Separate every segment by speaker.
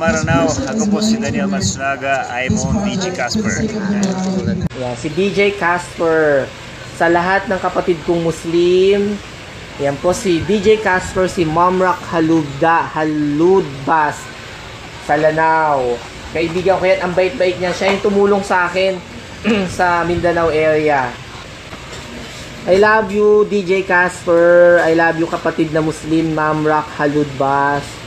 Speaker 1: magandang araw. Ako po si Daniel Matsunaga. I'm on DJ Casper.
Speaker 2: Yan, si DJ Casper. Sa lahat ng kapatid kong Muslim, yan po si DJ Casper, si Mamrak Haludbas sa Lanao. Kaibigan ko yan, ang bait-bait niya. Siya yung tumulong sa akin sa Mindanao area. I love you, DJ Casper. I love you, kapatid na Muslim, Mamrak Haludbas.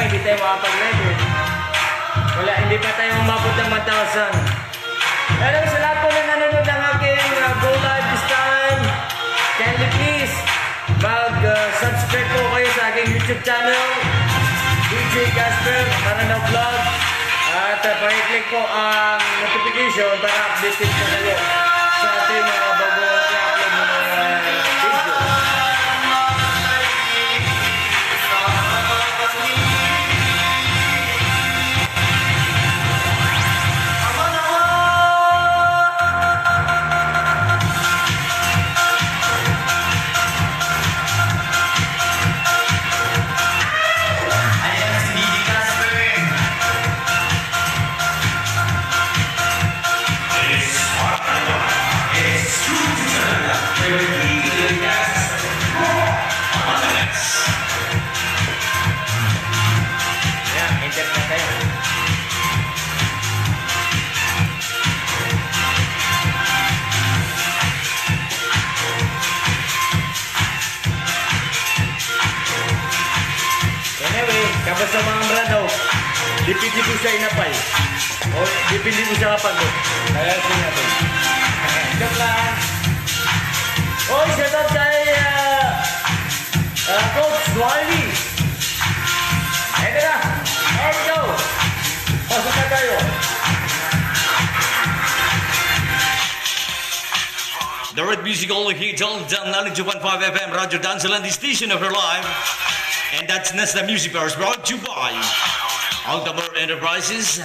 Speaker 3: hindi tayo makapag-live eh. Wala, hindi pa tayo umabot ng 1,000. Pero sa lahat po na nanonood ng aking Go Live this time, kindly please, mag-subscribe po kayo sa aking YouTube channel, DJ Casper, Maranao Vlog. At pakiclick po ang notification para updated po kayo sa ating mga bago i-upload ng mga video. Kapag sa mga brado, dipindi po siya inapay. O, dipindi po siya kapag kaya po natin. Joke lang. Oy, shout out kay Coach Wally. Ito na. There we go. Pasok na tayo. The Red Music only hits all down 92.5 FM, Radio Danceland, the station of her life. And that's Nesta Music Powers, brought to you by Altamar Enterprises.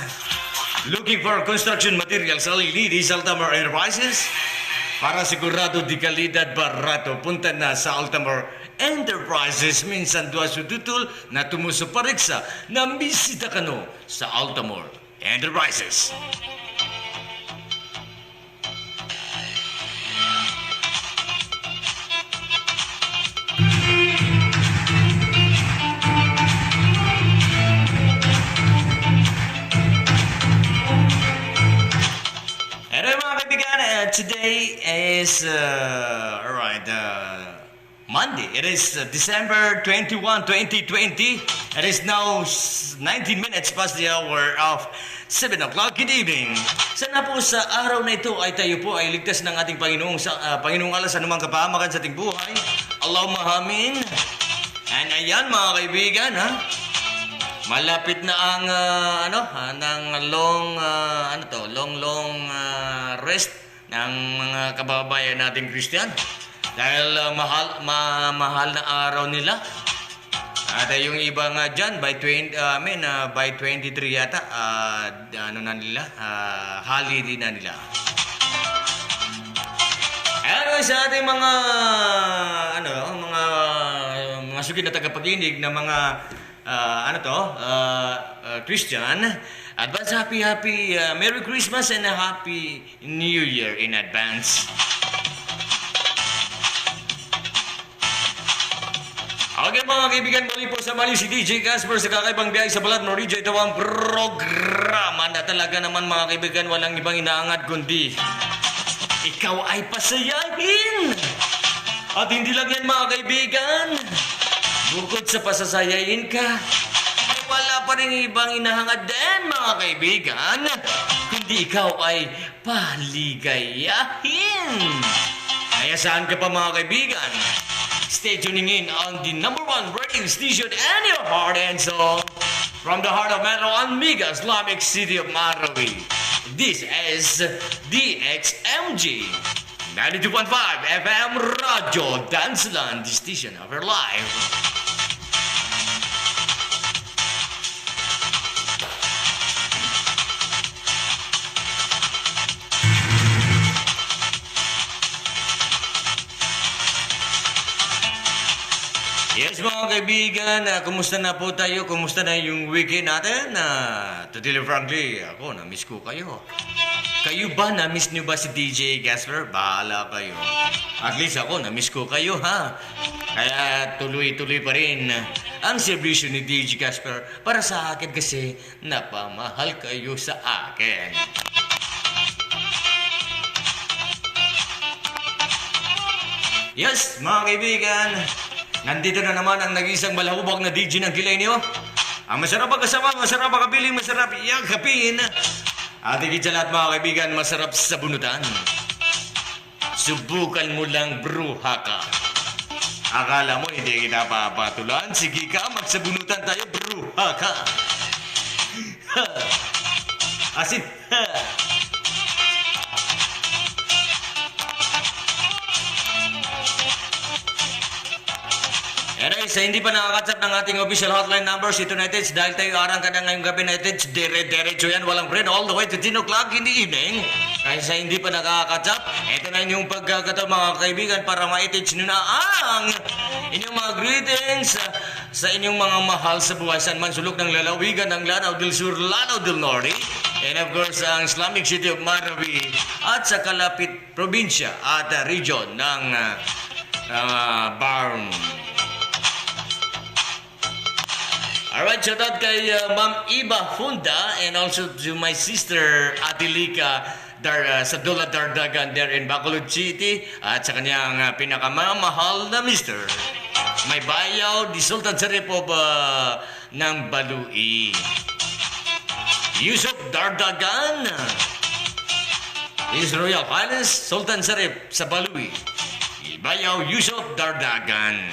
Speaker 3: Looking for construction materials, ladies, Altamar Enterprises. Para sigurado di kalidad barato, punta na sa Altamar Enterprises. Minsan dua sututul na tumusupariksa na bisita ka no sa Altamar Enterprises. Today is Monday. It is December 21, 2020. It is now 19 minutes past the hour of 7 o'clock in the evening. Sana po sa araw na ito ay tayo po ay ligtas ng ating Panginoong Allah sa anumang kapahamakan sa ating buhay. Allahumma amin. And ayan mga kaibigan, ha? Malapit na ang long rest ng mga kababayan nating Christian dahil mahal na araw nila. At yung iba nga dyan by 23 yata holiday na nila. Ayan sa ating mga sugid na tagapag-inig na mga Christian, advance happy Merry Christmas and a Happy New Year in advance. Okay mga kaibigan, balik po sa mali si DJ Casper sa kakaibang biyahe sa Balat Morijo. Ito ang programa na talaga naman mga kaibigan, walang ibang inaangat kundi ikaw ay pasayahin. At hindi lang yan mga kaibigan, bukod sa pasasayain ka, wala pa rin ibang inahangad din mga kaibigan, kundi ikaw ay paligayahin. Kaya saan ka pa mga kaibigan? Stay tuning in on the #1 radio station in your heart and soul. From the heart of Metro Amiga, Islamic City of Marawi. This is DXMG 92.5 FM Radio Danceland, the station of your life. Yes mga kaibigan, kumusta na po tayo? Kumusta na yung weekend natin? To tell you frankly, ako na-miss ko kayo. Kayo ba, na-miss nyo ba si DJ Casper? Bahala kayo. At least ako, na-miss ko kayo ha. Kaya tuloy-tuloy pa rin ang servisyo ni DJ Casper para sa akin kasi napamahal kayo sa akin. Yes mga kaibigan, nandito na naman ang nag-isang malahubog na DJ ng kilay niyo. Ang masarap magkasama, masarap makapiling, masarap yakapin. At higit sa lahat mga kaibigan, masarap sa bunutan. Subukan mo lang bruha ka. Akala mo hindi kita papatulan? Sige ka, magsabunutan tayo, bruha ka. Ha. Asin. Ha. Anyway, sa hindi pa nakakatsap ng ating official hotline numbers, ito na its dahil tayo arang ka na ngayong gabi na its dire-diretso yan, walang friend, all the way to 10 o'clock in the evening. Kaya sa hindi pa nakakatsap, ito na inyong pagkakataon mga kaibigan para ma-itich nyo na ang inyong mga greetings sa inyong mga mahal sa buhay saan man sulok ng lalawigan ng Lanao del Sur, Lanao del Norte, and of course ang Islamic City of Marawi at sa kalapit probinsya at region ng Barm. Alright, shout out kay Ma'am Iba Funda and also to my sister Adelika sa Dula Dardagan there in Bacolod City at sa kanyang pinakamamahal na mister. May bayaw di Sultan Sarip of ng Balui. Yusuf Dardagan, His Royal Highness Sultan Sarip sa Balui. Bayaw Yusuf Dardagan.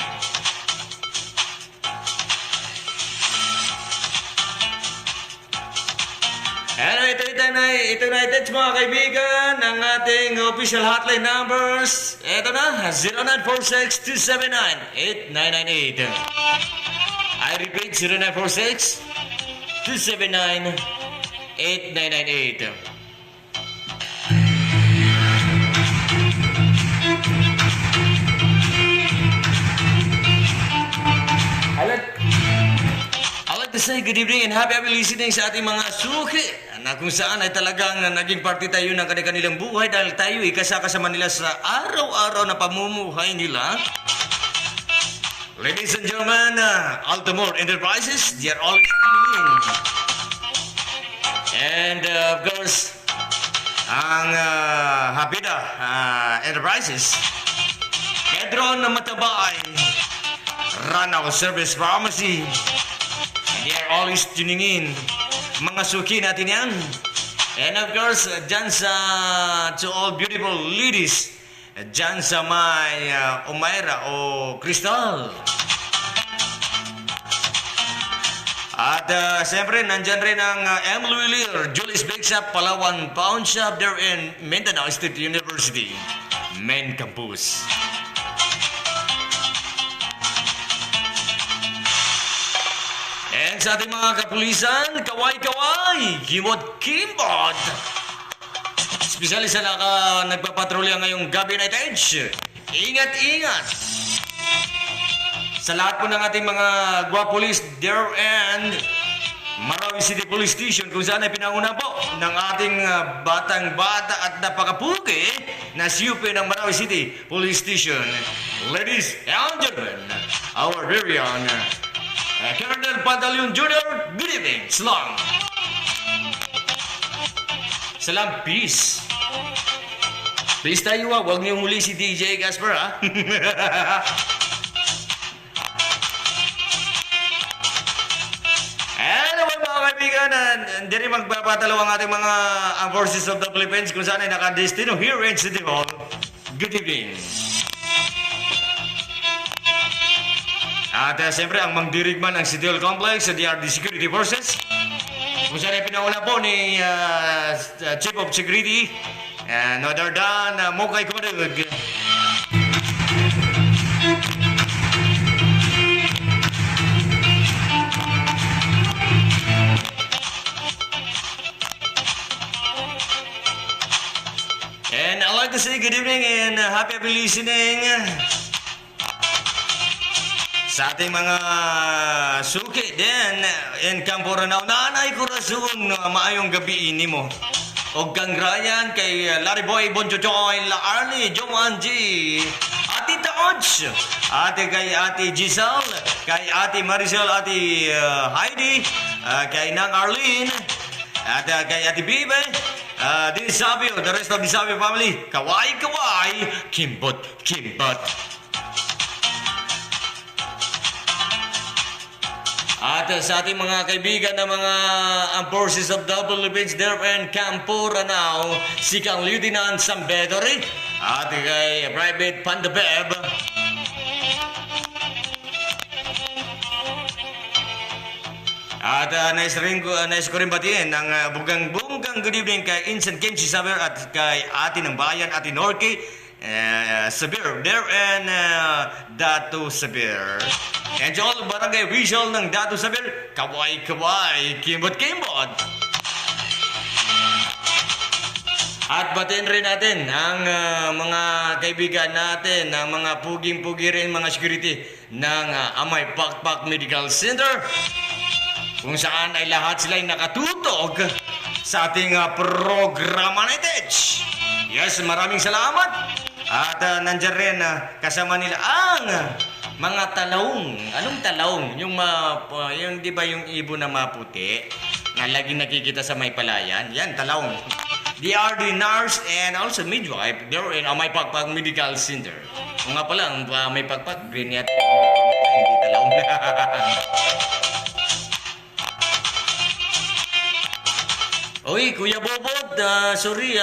Speaker 3: Ano, ito na mga kaibigan, ang ating official hotline numbers. Ito na, 0946-279-8998. I repeat, 0946-279-8998. I'd like to say good evening and happy listening sa ating mga suki na kung saan ay talagang naging parte tayo ng kanilang buhay dahil tayo kasama nila sa araw-araw na pamumuhay nila. Ladies and gentlemen, Altamore Enterprises, they are always tuning in. And of course, ang Hapida Enterprises, Pedro na Matabay, Ranao Service Pharmacy, they are always tuning in. Mga suki natin yan. And of course, dyan sa to all beautiful ladies, dyan sa may Umayra o Crystal. At siyempre, nandyan rin ang M. Louis Lear, Julius Bake Shop, Palawan Pawn Shop, there in Mindanao State University, Main Campus. And sa ating mga kapulisan, kaway-kaway, kimot-kimot. Espesyally sa nagpapatrolya ngayong gabi na ito, ingat-ingat. Sa lahat po ng ating mga gwapulis there and Marawi City Police Station kung saan ay pinanguna po ng ating batang-bata at napakapugi na siyupi ng Marawi City Police Station. Ladies and gentlemen, our very own Colonel Pantaleon Jr., good evening, Salam. Salam, peace. Please tayo huwag niyong huli si DJ Gasper ha. Anyway mga kaibigan, hindi rin magpapatalo ang ating mga forces of the Philippines kung saan ay nakadestino here in City Hall. Good evening. At siyempre, ang mangdirigman ng City Hall Complex sa DRD Security Forces. Kung saan ay pinauna po ni Chief of Security, no other than Mokay Kumadug. And I'd like to say good evening and happy listening sa ating mga suki din in Campo Ranao. Nanay Corazon, maayong gabi ini mo. O Gangrayan kay Larry Boy, Bonjojoy, La Arnie, Joan G, Ate Taoch, ate kay Ate Giselle, kay Ate Maricel, Ate Heidi, kay Nang Arlene, at kay Ate Bibe, Di Sabio, the rest of the Sabio family, kaway-kaway, kimbot-kimbot. At sa ating mga kaibigan na mga ang forces of the Philippines there in Campo Ranao, si Kang Lieutenant Sambedori at kay Private Pandabeb. At nais ko rin batiin ang bunggang good evening kay Insan Kimchi Saber at kay Ate ng Bayan, Ate Norky Saber there and Datu Saber. And to all barangay visual ng Datu Saber, kaway, kimbot. At batiin rin natin ang mga kaibigan natin, ang mga puging-pugi rin, mga security ng Amay Pakpak Medical Center, kung saan ay lahat sila ay nakatutog sa ating programa na ito. Yes, maraming salamat. At nandyan rin kasama nila ang mga talaong. Anong talaong? Yung di ba yung ibon na maputi na laging nakikita sa may palayan? Yan, talaong. They are the nurse and also midwife. They're in Amay Pakpak Medical Center. Kung nga pala, ang may pakpak, green yata. Hindi talaong. Oy, Kuya Bobot, sorry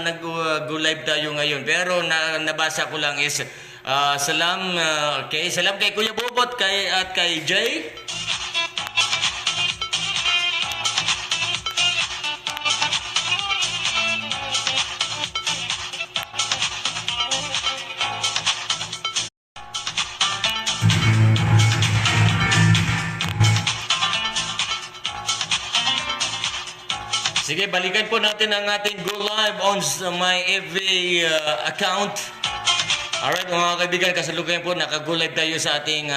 Speaker 3: nag-live tayo ngayon. Pero nabasa ko lang is salam kay Kuya Bobot at kay Jay. Sige, balikan po natin ang ating go live on my FB account. Alright, mga kaibigan, kasalukuyan po naka-go live tayo sa aking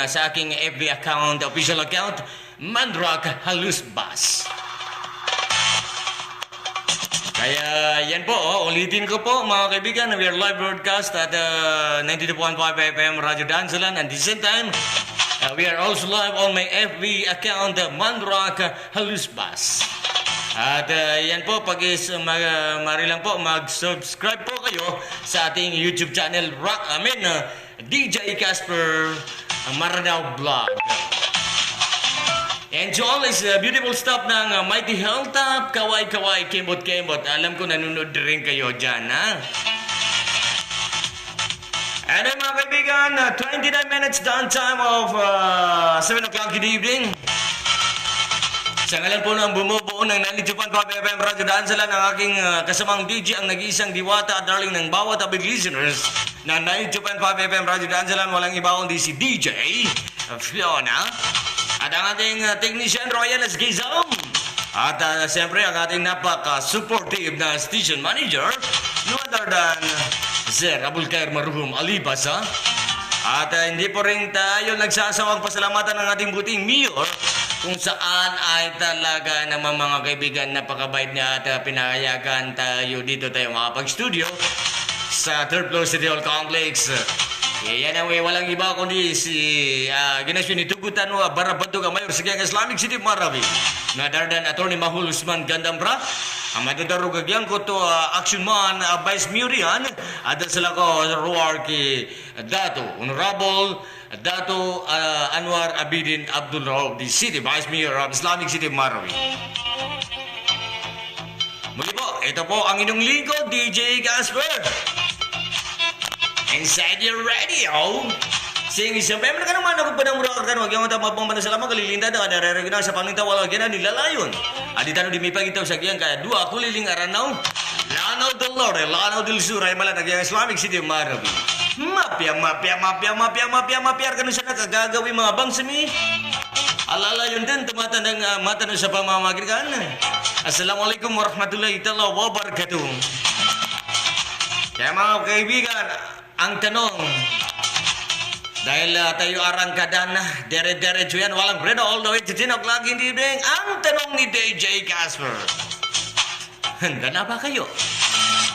Speaker 3: FB account, official account, Mandrak Halusbas. Kaya yan po, ulitin ko po mga kaibigan, we are live broadcast at 92.5 FM Radio Dansalan, and at the same time, we are also live on my FB account, Mandrak Halusbas. At yan po, marilang po, mag-subscribe po kayo sa ating YouTube channel, DJ Casper Maranao Vlog. And to all is beautiful stuff ng Mighty Hilltop, kaway, kembot. Alam ko nanonood rin kayo dyan, ha? And mga kaibigan, 29 minutes downtime of 7 o'clock in the evening. Sa ngalan po ng bumubuo ng 92.5 FM Radio Dansalan, ang aking kasamang DJ, ang nag-iisang diwata at darling ng bawat abig listeners na 92.5 FM Radio Dansalan, walang iba kundi si DJ Fiona at ang ating technician Royal Esquizam at siyempre ang ating napaka-supportive na station manager, no other than Sir Abulkair Maruhum Alibasa. At hindi po rin tayo nagsasawang pasalamatan ng ating buting mayor, kung saan ay talaga naman mga kaibigan, napakabait niya at pinahayagan tayo dito tayo makapag-studio sa 3rd floor City Hall Complex. Yan ang walang iba kundi si Ginasyon ni Tugutan wa Barabaduga Mayor sa Islamic City Marawi na Dardan Attorney Mahul Usman Gandambra ang madadarugagyan ko to action man Vice Murian at sila ko Ruarki Dato Honorable Dato Anwar Abidin Abdul Raub, the City Vice Mayor of Islamic City Marawi. Muli po, ito po ang inyong lingkod, DJ Casper. Inside your radio. Sing isang pemna ka naman ako pa ng mura ka naman. Yung matapang pang manasalaman kalilinda na narereginaw sa pangintawala kaya na nilalayon. Aditano di may pagitaw sa kiyang kaya dua kuliling aranaw. Lanaw del Norte, Lanaw del Sur ay malatag yung Islamic City Marawi. Mapya ka na siya nakagagawin mga bangsami. Alala yun din, tumatandang mata na sa pamamagitan. Assalamualaikum warahmatullahi wabarakatuh. Kaya mga kaibigan, ang tanong, dahil tayo arangkadan na, dere-derecho yan, walang bredo all the way to 10 o'clock in the evening, ang tanong ni DJ Casper, handa na ba kayo?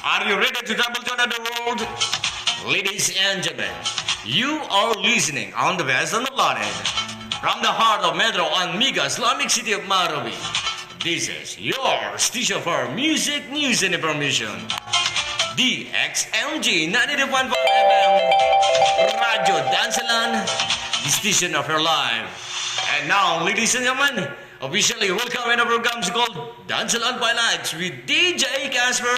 Speaker 3: Are you ready to travel to another world? Ladies and gentlemen, you are listening on the best on the planet. From the heart of Metro and Mega Islamic City of Marawi, this is your station for music, news, and information. DXMG 92.5 FM Radio Dansalan, the station of your life. And now, ladies and gentlemen, officially welcome in our program called Danceland by Lights with DJ Casper,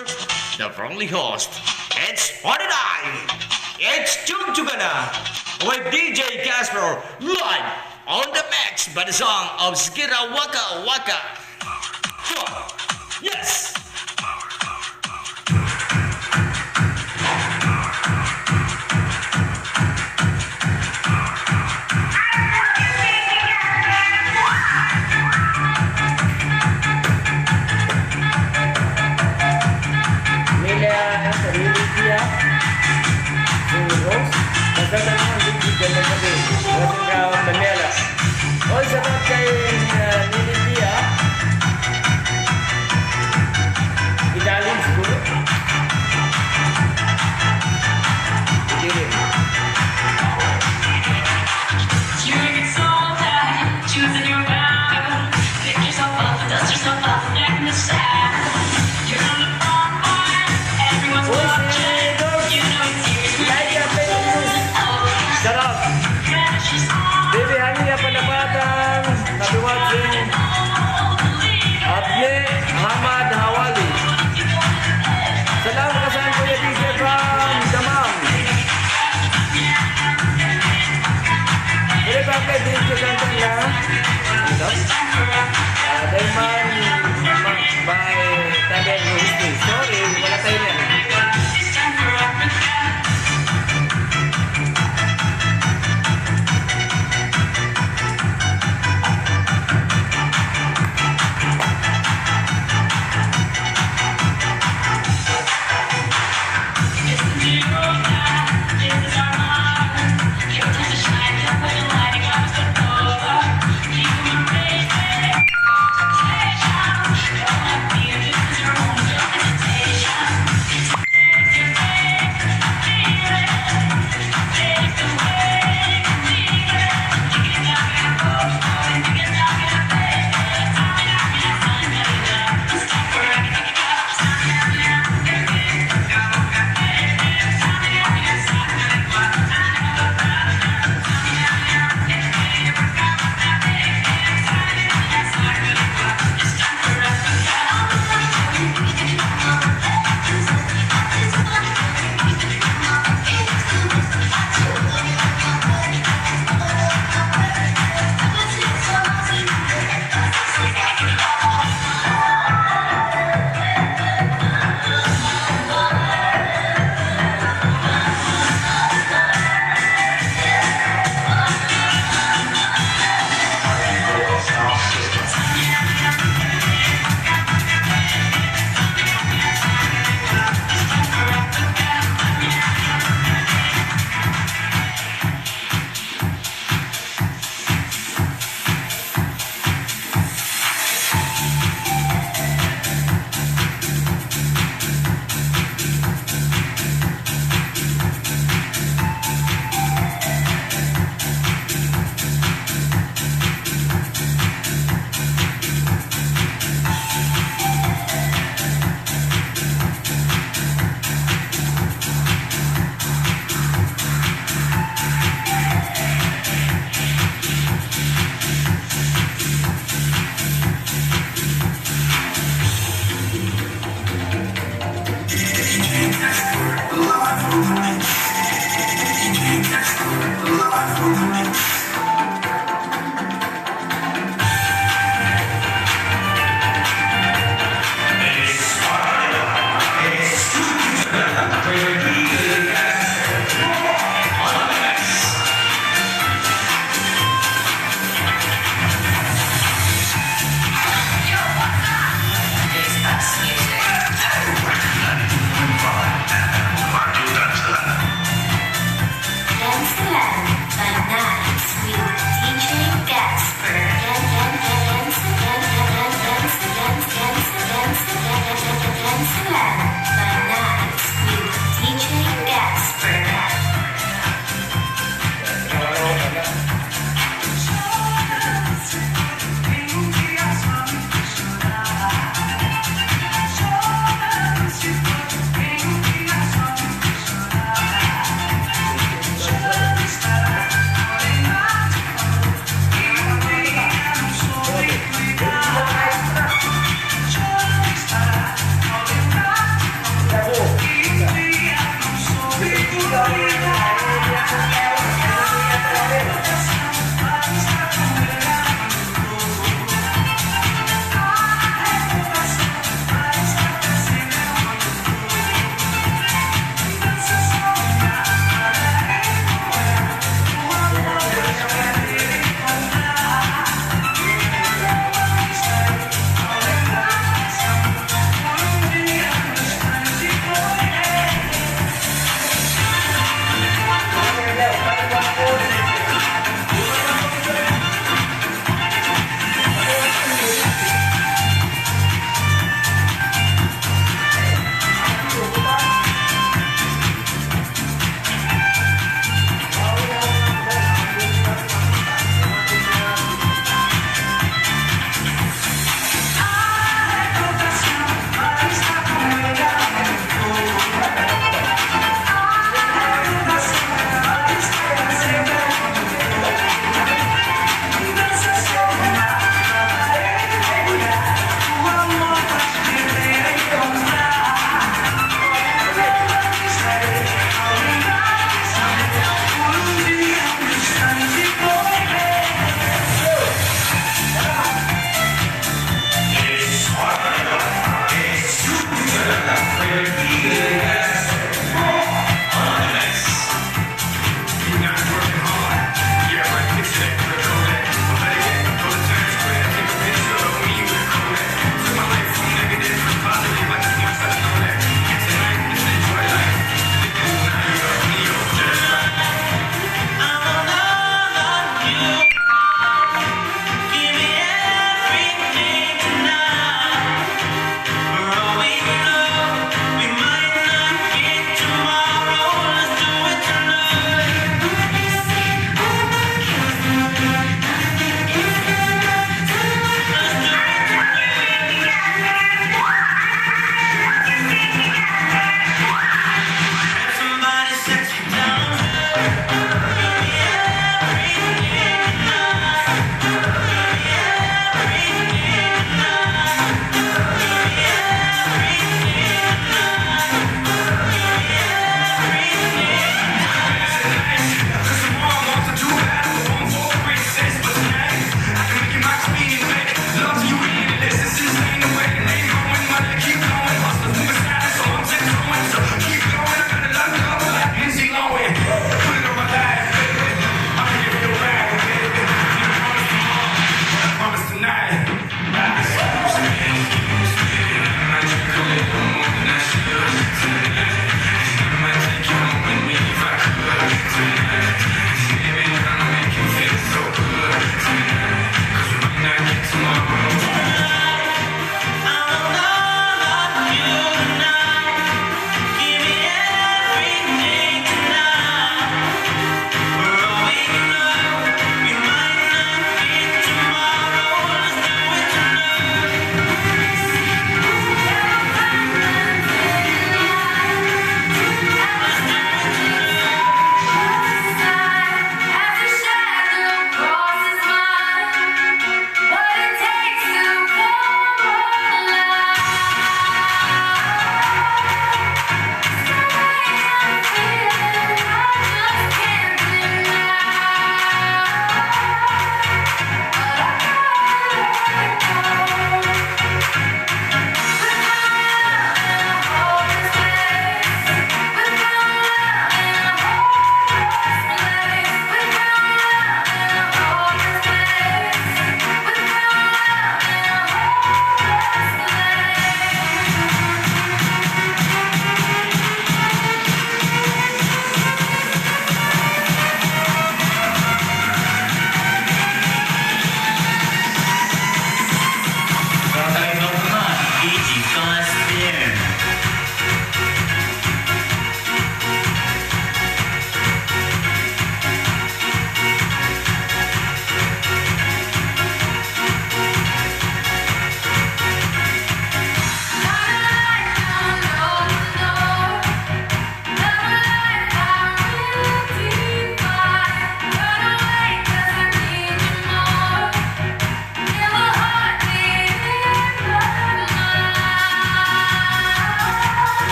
Speaker 3: the friendly host. It's party time! It's Chugchugana with DJ Casper live on the mix by the song of Skira Waka Waka. Yes!
Speaker 4: Manila. Oh, sa kay Ninitia.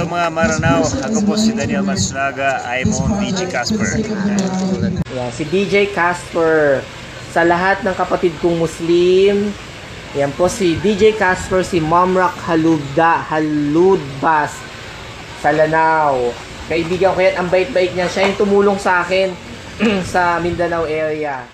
Speaker 1: Hello mga Maranao, ako po si Daniel Matsunaga, I'm on DJ Casper.
Speaker 2: Yan, si DJ Casper. Sa lahat ng kapatid kong Muslim, yan po si DJ Casper, si Mamrak Haludbas sa Lanao. Kaibigan ko yan, ang bait-bait niya. Siya yung tumulong sa akin sa Mindanao area.